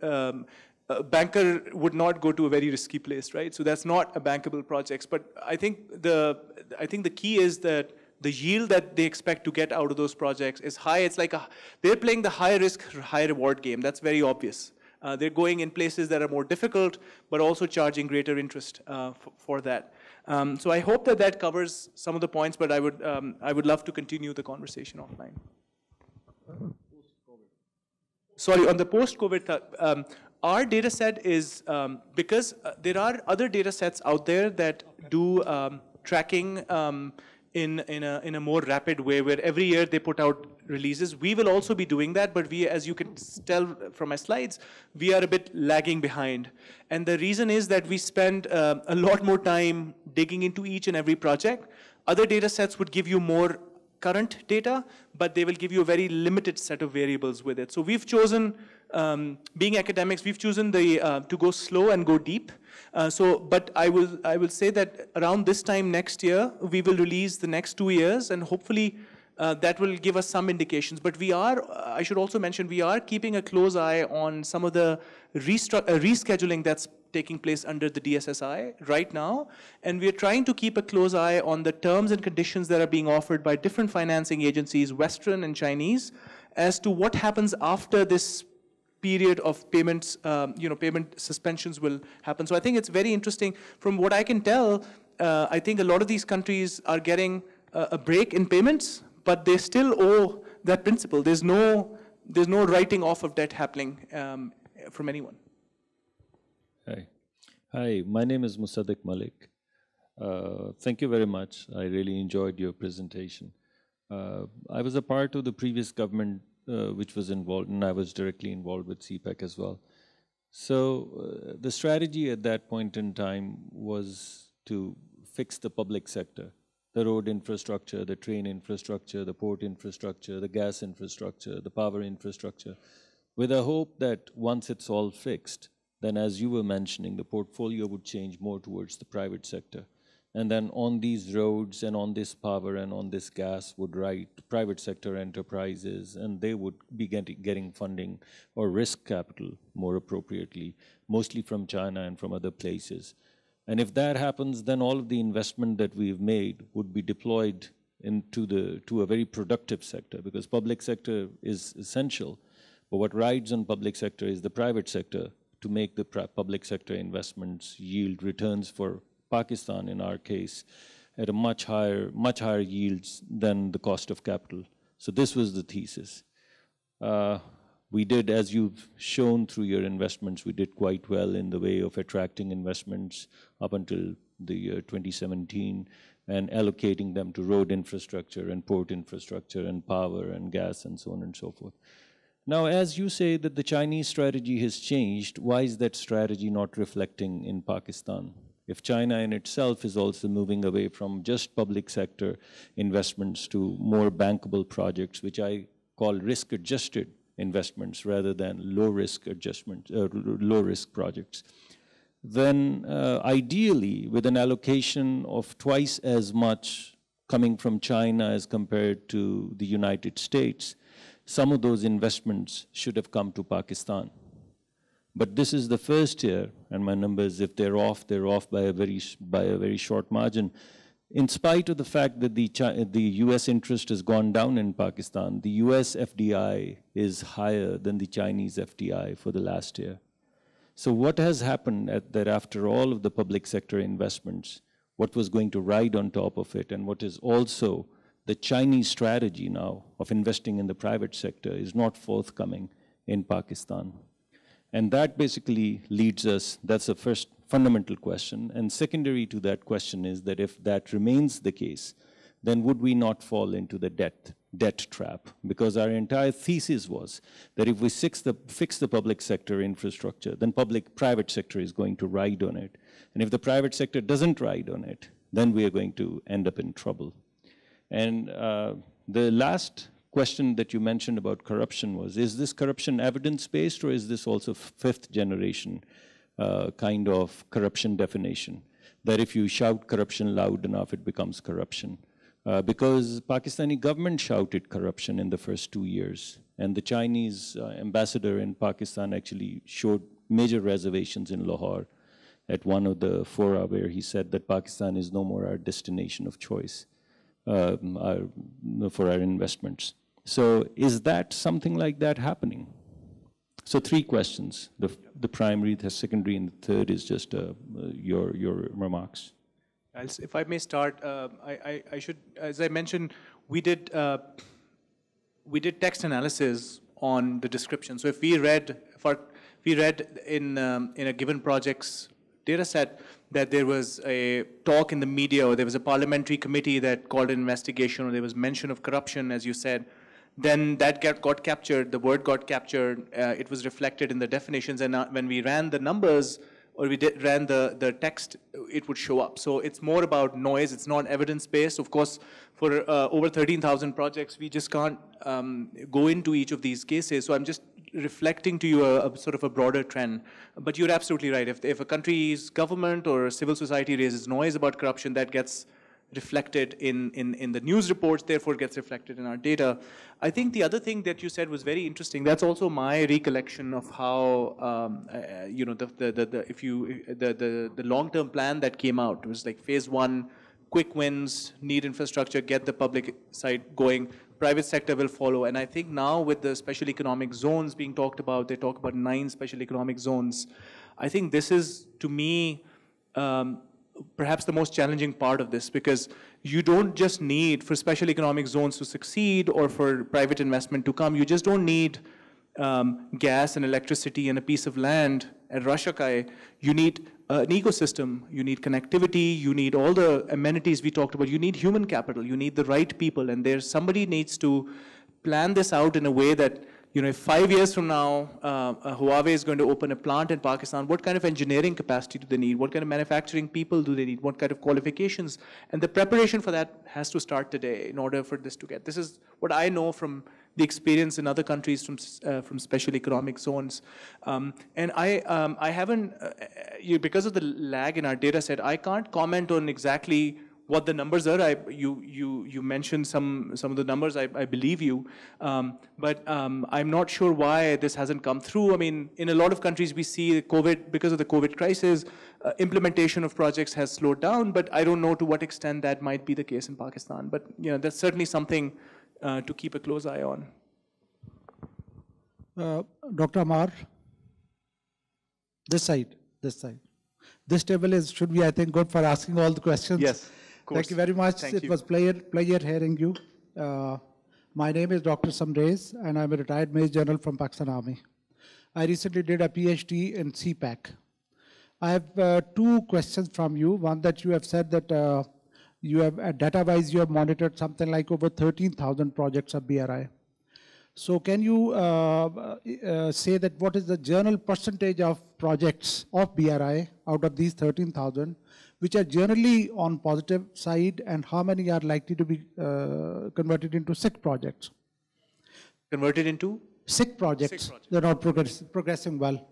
S2: a banker would not go to a very risky place, right? So that's not a bankable project. But I think the key is that the yield that they expect to get out of those projects is high. It's like they're playing the high risk, high reward game. That's very obvious. They're going in places that are more difficult, but also charging greater interest for that. So I hope that that covers some of the points, but I would love to continue the conversation offline. Sorry, on the post-COVID, our data set is, because there are other data sets out there that do tracking in a more rapid way, where every year they put out releases. We will also be doing that, but we, as you can tell from my slides, we are a bit lagging behind. And the reason is that we spend a lot more time digging into each and every project. Other data sets would give you more current data, but they will give you a very limited set of variables with it. So we've chosen, being academics, we've chosen to go slow and go deep. But I will say that around this time next year, we will release the next 2 years, and hopefully that will give us some indications. But we are, I should also mention, we are keeping a close eye on some of the rescheduling that's taking place under the DSSI right now. And we are trying to keep a close eye on the terms and conditions that are being offered by different financing agencies, Western and Chinese, as to what happens after this period of payments, payment suspensions will happen. So I think it's very interesting. From what I can tell, I think a lot of these countries are getting a break in payments, but they still owe that principal. There's no writing off of debt happening from anyone.
S5: Hi, my name is Malik. Thank you very much. I really enjoyed your presentation. I was a part of the previous government which was involved, and I was directly involved with CPEC as well. So the strategy at that point in time was to fix the public sector, the road infrastructure, the train infrastructure, the port infrastructure, the gas infrastructure, the power infrastructure, with a hope that once it's all fixed, then as you were mentioning, the portfolio would change more towards the private sector. And then on these roads and on this power and on this gas would ride private sector enterprises, and they would be getting funding or risk capital more appropriately, mostly from China and from other places. And if that happens, then all of the investment that we've made would be deployed to a very productive sector, because public sector is essential. But what rides on public sector is the private sector to make the public sector investments yield returns for Pakistan, in our case, at a much higher yields than the cost of capital. So this was the thesis. We did, as you've shown through your investments, we did quite well in the way of attracting investments up until the year 2017 and allocating them to road infrastructure and port infrastructure and power and gas and so on and so forth. Now, as you say that the Chinese strategy has changed, why is that strategy not reflecting in Pakistan? If China in itself is also moving away from just public sector investments to more bankable projects, which I call risk-adjusted investments rather than low-risk adjustments, low-risk projects, then ideally, with an allocation of twice as much coming from China as compared to the United States, some of those investments should have come to Pakistan. But this is the first year, and my numbers, if they're off by a very short margin. In spite of the fact that the US interest has gone down in Pakistan, the US FDI is higher than the Chinese FDI for the last year. So what has happened that after all of the public sector investments, what was going to ride on top of it, and what is also the Chinese strategy now of investing in the private sector is not forthcoming in Pakistan. And that basically leads us, that's the first fundamental question. And secondary to that question is that if that remains the case, then would we not fall into the debt trap? Because our entire thesis was that if we fix the public sector infrastructure, then private sector is going to ride on it. And if the private sector doesn't ride on it, then we are going to end up in trouble. And the last question that you mentioned about corruption was, is this corruption evidence-based, or is this also fifth generation kind of corruption definition? That if you shout corruption loud enough, it becomes corruption. Because Pakistani government shouted corruption in the first 2 years. And the Chinese ambassador in Pakistan actually showed major reservations in Lahore at one of the fora where he said that Pakistan is no more our destination of choice for our investments. So is that something like that happening? So 3 questions, the primary, the secondary, and the third is just your remarks.
S2: If I may start, I should, as I mentioned, we did text analysis on the description. So if we read in a given project's data set that there was a talk in the media, or there was a parliamentary committee that called an investigation, or there was mention of corruption, as you said, then that got captured, the word got captured, it was reflected in the definitions, and when we ran the numbers, or we ran the text, it would show up. So it's more about noise, it's not evidence-based. Of course, for over 13,000 projects, we just can't go into each of these cases. So I'm just reflecting to you a sort of a broader trend. But you're absolutely right. If a country's government or civil society raises noise about corruption, that gets reflected in the news reports, therefore gets reflected in our data. I think the other thing that you said was very interesting. That's also my recollection of how the long-term plan that came out. It was like phase 1, quick wins, need infrastructure, get the public side going. Private sector will follow. And I think now with the special economic zones being talked about, they talk about 9 special economic zones. I think this is, to me, perhaps the most challenging part of this, because you don't just need, for special economic zones to succeed or for private investment to come, you just don't need gas and electricity and a piece of land at Rashakai. You need an ecosystem, you need connectivity, you need all the amenities we talked about, you need human capital, you need the right people, and somebody needs to plan this out in a way that, if 5 years from now, Huawei is going to open a plant in Pakistan, what kind of engineering capacity do they need? What kind of manufacturing people do they need? What kind of qualifications? And the preparation for that has to start today in order for this to get. This is what I know from the experience in other countries from special economic zones. And I haven't, because of the lag in our data set, I can't comment on exactly what the numbers are. You mentioned some of the numbers, I believe you, but I'm not sure why this hasn't come through. I mean, in a lot of countries we see because of the COVID crisis, implementation of projects has slowed down, but I don't know to what extent that might be the case in Pakistan. But that's certainly something to keep a close eye on.
S6: Dr. Ammar, this side. This table should be, I think, good for asking all the questions.
S2: Yes.
S6: Thank you very much. It was pleasure hearing you. My name is Dr. Samrez, and I'm a retired Major General from Pakistan Army. I recently did a PhD in CPAC. I have 2 questions from you. One, that you have said that you have, data-wise, you have monitored something like over 13,000 projects of BRI. So can you say that what is the general percentage of projects of BRI out of these 13,000, which are generally on positive side, and how many are likely to be converted into SIC projects?
S2: Converted into?
S6: SIC projects. They're not progressing well.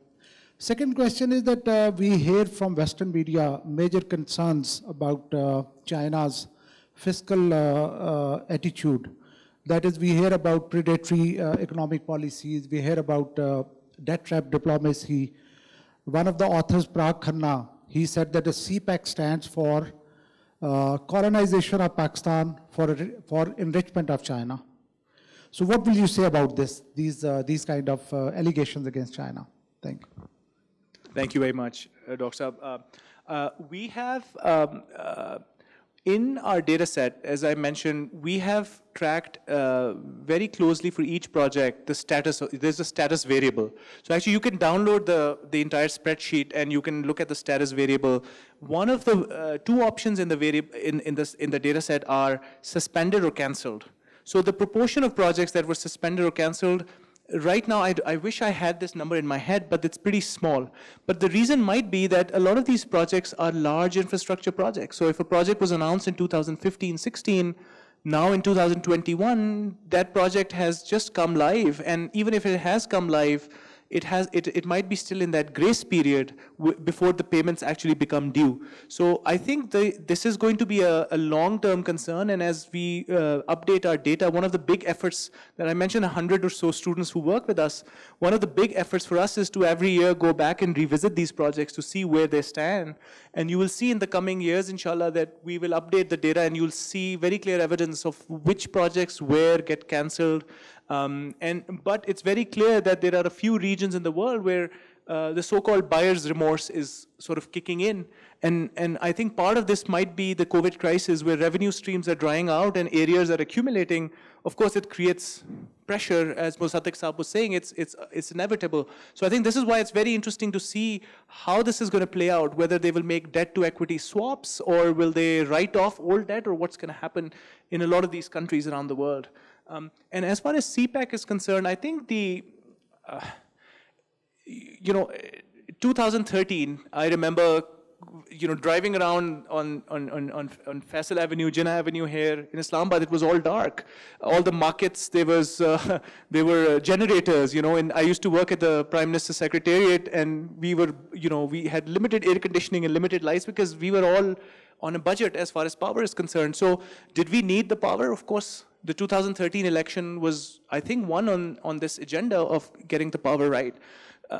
S6: Second question is that we hear from Western media major concerns about China's fiscal attitude. That is, we hear about predatory economic policies, we hear about debt trap diplomacy. One of the authors, Parag Khanna, he said that the CPAC stands for colonization of Pakistan for enrichment of China. So what will you say about these kind of allegations against China? Thank you.
S2: Thank you very much, Dr. Saab. We have, in our data set, as I mentioned, we have tracked very closely for each project the status. There's a status variable. So actually, you can download the entire spreadsheet and you can look at the status variable. One of the 2 options in the data set are suspended or cancelled. So the proportion of projects that were suspended or cancelled, right now, I wish I had this number in my head, but it's pretty small. But the reason might be that a lot of these projects are large infrastructure projects. So if a project was announced in 2015-16, now in 2021, that project has just come live. And even if it has come live, it might be still in that grace period before the payments actually become due. So I think this is going to be a long-term concern, and as we update our data, one of the big efforts that I mentioned, 100 or so students who work with us, one of the big efforts for us is to every year go back and revisit these projects to see where they stand. And you will see in the coming years, inshallah, that we will update the data and you'll see very clear evidence of which projects where get cancelled. But it's very clear that there are a few regions in the world where the so-called buyer's remorse is sort of kicking in. And I think part of this might be the COVID crisis, where revenue streams are drying out and areas are accumulating. Of course, it creates pressure, as Mossadegh Saab was saying, it's inevitable. So I think this is why it's very interesting to see how this is going to play out, whether they will make debt to equity swaps, or will they write off old debt, or what's going to happen in a lot of these countries around the world. And as far as CPEC is concerned, I think 2013, I remember, driving around on Faisal Avenue, Jinnah Avenue here in Islamabad. It was all dark. All the markets, there were generators, and I used to work at the Prime Minister's Secretariat, and we had limited air conditioning and limited lights because we were all on a budget as far as power is concerned. So did we need the power? Of course. The 2013 election was, I think, one on this agenda of getting the power right.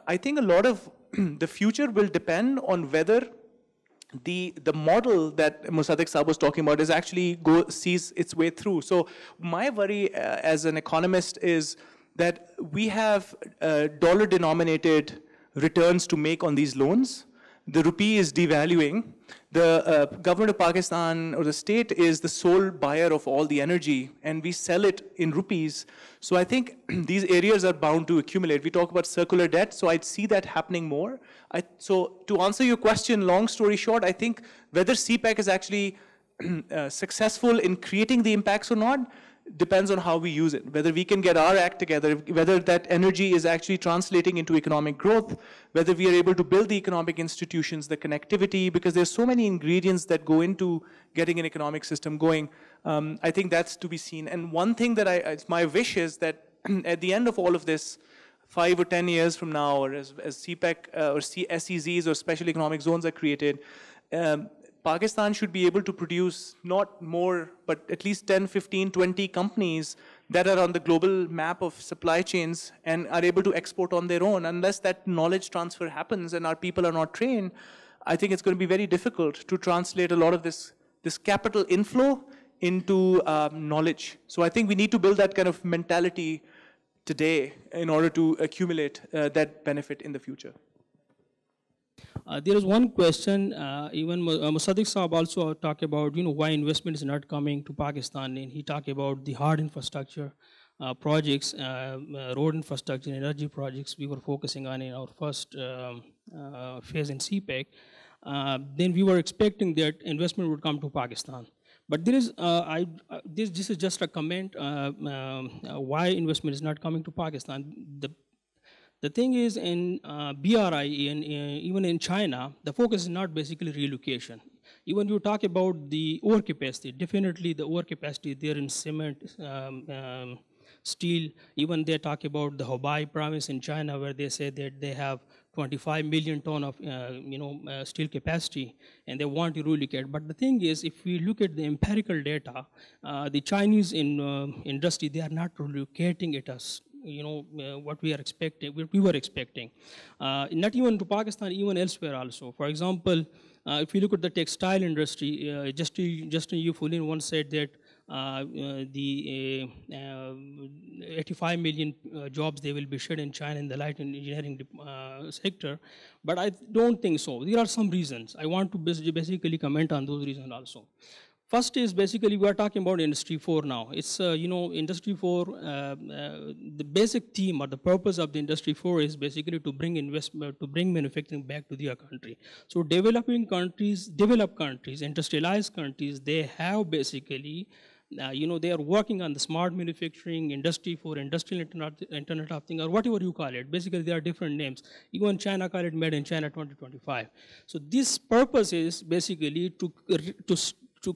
S2: I think a lot of the future will depend on whether the model that Mossadegh Saab was talking about is actually sees its way through. So my worry as an economist is that we have dollar-denominated returns to make on these loans. The rupee is devaluing. The government of Pakistan, or the state, is the sole buyer of all the energy, and we sell it in rupees. So I think these areas are bound to accumulate. We talk about circular debt, so I'd see that happening more. So to answer your question, long story short, I think whether CPEC is actually successful in creating the impacts or not depends on how we use it, whether we can get our act together, whether that energy is actually translating into economic growth, whether we are able to build the economic institutions, the connectivity, because there's so many ingredients that go into getting an economic system going. I think that's to be seen. And one thing that my wish is that at the end of all of this, 5 or 10 years from now, or as CPEC or SEZs or special economic zones are created, Pakistan should be able to produce not more, but at least 10, 15, 20 companies that are on the global map of supply chains and are able to export on their own. Unless that knowledge transfer happens and our people are not trained, I think it's going to be very difficult to translate a lot of this capital inflow into knowledge. So I think we need to build that kind of mentality today in order to accumulate that benefit in the future.
S7: There is one question, even Mossadegh Saab also talked about, why investment is not coming to Pakistan, and he talked about the hard infrastructure projects, road infrastructure, energy projects we were focusing on in our first phase in CPEC. Then we were expecting that investment would come to Pakistan. But there is, this is just a comment, why investment is not coming to Pakistan. The thing is, in BRI, even in China, the focus is not basically relocation. Even you talk about the overcapacity, definitely the overcapacity there in cement, steel. Even they talk about the Hubei province in China, where they say that they have 25 million ton of steel capacity, and they want to relocate. But the thing is, if we look at the empirical data, the Chinese industry, they are not relocating it as what we are expecting, what we were expecting. Not even to Pakistan, even elsewhere also. For example, if you look at the textile industry, Justin Yufulin once said that the 85 million jobs they will be shed in China in the light engineering sector, but I don't think so. There are some reasons. I want to basically comment on those reasons also. First is basically we are talking about Industry 4 now. It's, Industry 4, the basic theme or the purpose of the Industry 4 is basically to bring investment, to bring manufacturing back to their country. So developing countries, developed countries, industrialized countries, they have basically, they are working on the smart manufacturing, Industry 4, Industrial Internet of Things, or whatever you call it. Basically, there are different names. Even China call it Made in China 2025. So this purpose is basically to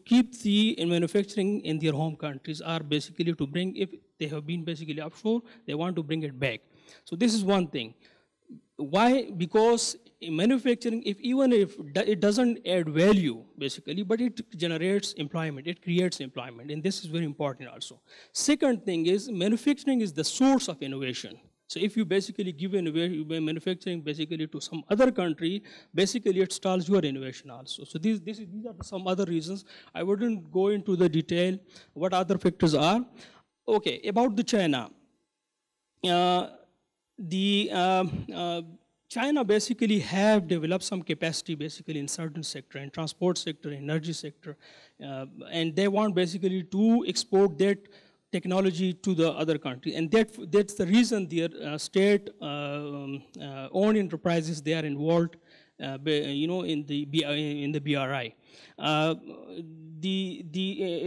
S7: keep the manufacturing in their home countries, are basically to bring, if they have been basically offshore, they want to bring it back. So this is one thing. why? Because in manufacturing, even if it doesn't add value, basically, but it generates employment, it creates employment, and this is very important also. Second thing is, manufacturing is the source of innovation. So if you basically give manufacturing basically to some other country, basically it stalls your innovation also. So these are some other reasons. I wouldn't go into the detail what other factors are. Okay, about the China. China basically have developed some capacity basically in certain sector, in transport sector, energy sector, and they want basically to export that technology to the other country, and that's the reason their state-owned enterprises, they are involved, in the BRI.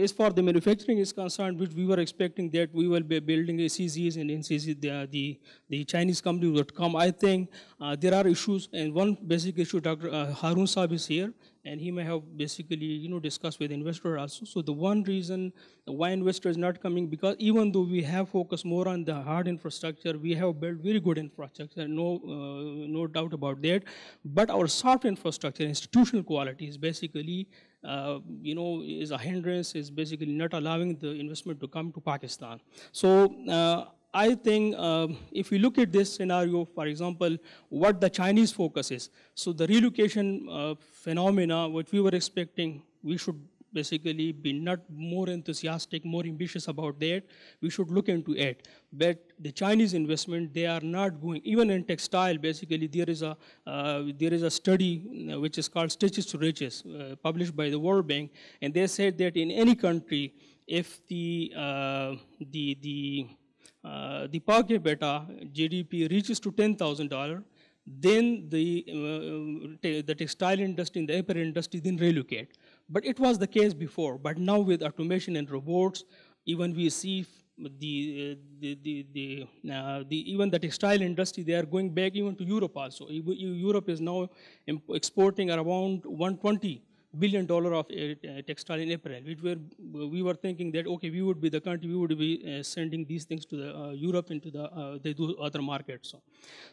S7: As far the manufacturing is concerned, which we were expecting that we will be building ACZs and NCZs, the Chinese company would come. I think there are issues, and one basic issue, Dr. Harun Saab is here, and he may have basically, discussed with investor also. So the one reason why investor is not coming, because even though we have focused more on the hard infrastructure, we have built very good infrastructure, no doubt about that. But our soft infrastructure, institutional quality is basically, is a hindrance, is basically not allowing the investment to come to Pakistan. So I think if we look at this scenario, for example, what the Chinese focus is, so the relocation phenomena, what we were expecting, we should basically be not more enthusiastic, more ambitious about that. We should look into it. But the Chinese investment, they are not going, even in textile, basically there is a study which is called Stitches to Riches, published by the World Bank, and they said that in any country, if the per capita GDP reaches to $10,000, then the textile industry and the apparel industry then relocate. But it was the case before. But now with automation and robots, even we see even the textile industry, they are going back even to Europe also. Europe is now exporting around $120 billion of textile and apparel, which we were thinking that, okay, we would be the country, we would be sending these things to the Europe into they do other markets.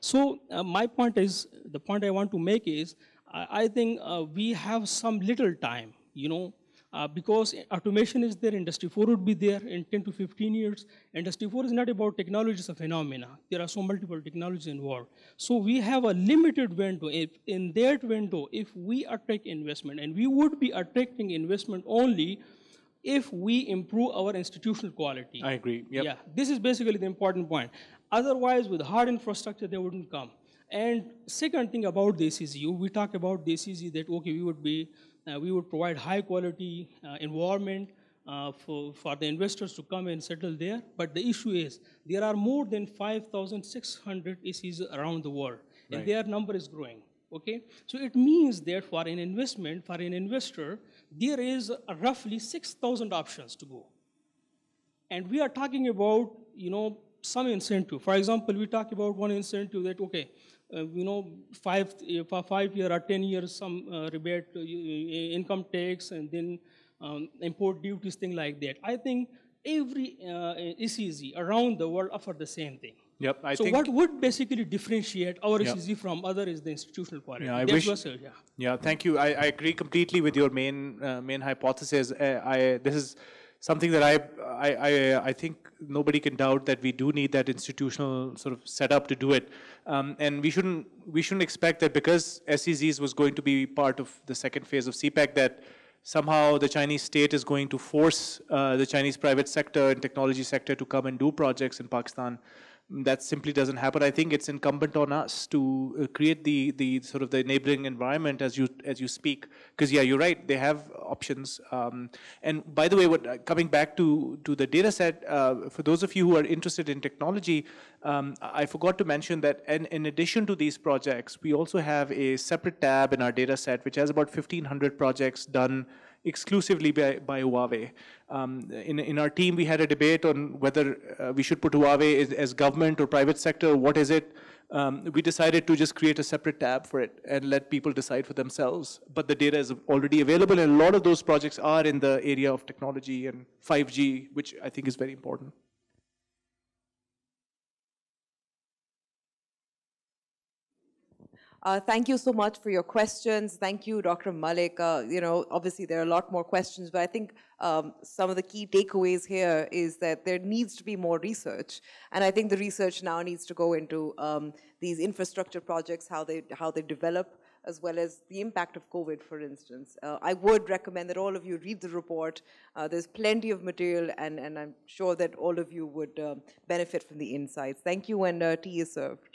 S7: So my point is, the point I want to make is, I think we have some little time, because automation is there, Industry 4 would be there in 10 to 15 years. Industry 4 is not about technology as a phenomena. There are so multiple technologies involved. So we have a limited window. In that window, if we attract investment, and we would be attracting investment only if we improve our institutional quality.
S2: I agree, yep.
S7: Yeah, this is basically the important point. Otherwise, with hard infrastructure, they wouldn't come. And second thing about the ACZU, we talk about the ACZ that, okay, we would provide high quality environment for the investors to come and settle there. But the issue is, there are more than 5,600 ACZs around the world, and their number is growing. Okay, so it means that for an investment, for an investor, there is roughly 6,000 options to go. And we are talking about, some incentive. For example, we talk about one incentive that, okay, for 5 years or 10 years, some rebate, income tax, and then import duties, thing like that. I think every ECZ around the world offer the same thing.
S2: Yep,
S7: so what would basically differentiate our ECZ from other is the institutional quality.
S2: Yeah, thank you. I agree completely with your main hypothesis. This is something that I think nobody can doubt, that we do need that institutional sort of setup to do it, and we shouldn't expect that because SEZs was going to be part of the second phase of CPEC that somehow the Chinese state is going to force the Chinese private sector and technology sector to come and do projects in Pakistan. That simply doesn't happen. I think it's incumbent on us to create the sort of the enabling environment as you speak. Because yeah, you're right. They have options. And by the way, coming back to the data set, for those of you who are interested in technology, I forgot to mention that in addition to these projects, we also have a separate tab in our data set which has about 1,500 projects done exclusively by Huawei. In our team, we had a debate on whether we should put Huawei as government or private sector. What is it? We decided to just create a separate tab for it and let people decide for themselves. But the data is already available, and a lot of those projects are in the area of technology and 5G, which I think is very important.
S1: Thank you so much for your questions. Thank you, Dr. Malik. Obviously there are a lot more questions, but I think some of the key takeaways here is that there needs to be more research. And I think the research now needs to go into these infrastructure projects, how they develop, as well as the impact of COVID, for instance. I would recommend that all of you read the report. There's plenty of material, and I'm sure that all of you would benefit from the insights. Thank you, and tea is served.